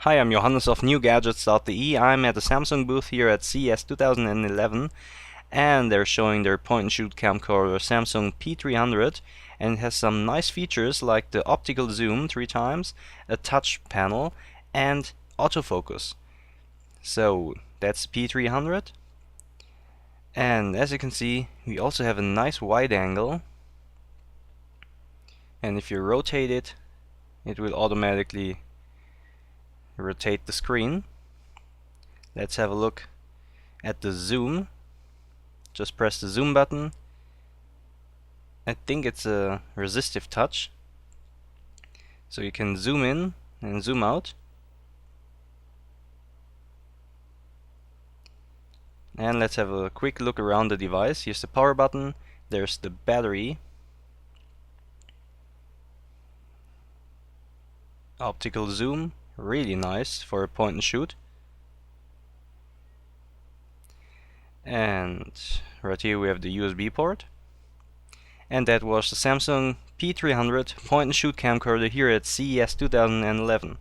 Hi, I'm Johannes of NewGadgets.de. I'm at the Samsung booth here at CES 2011, and they're showing their point-and-shoot camcorder Samsung P300, and it has some nice features like the optical zoom 3 times, a touch panel, and autofocus. So that's P300, and as you can see, we also have a nice wide angle, and if you rotate it, it will automatically rotate the screen. Let's have a look at the zoom. Just press the zoom button. I think it's a resistive touch, so you can zoom in and zoom out. And let's have a quick look around the device. Here's the power button, there's the battery, optical zoom, really nice for a point and shoot. And right here we have the USB port. And that was the Samsung P300 point and shoot camcorder here at CES 2011.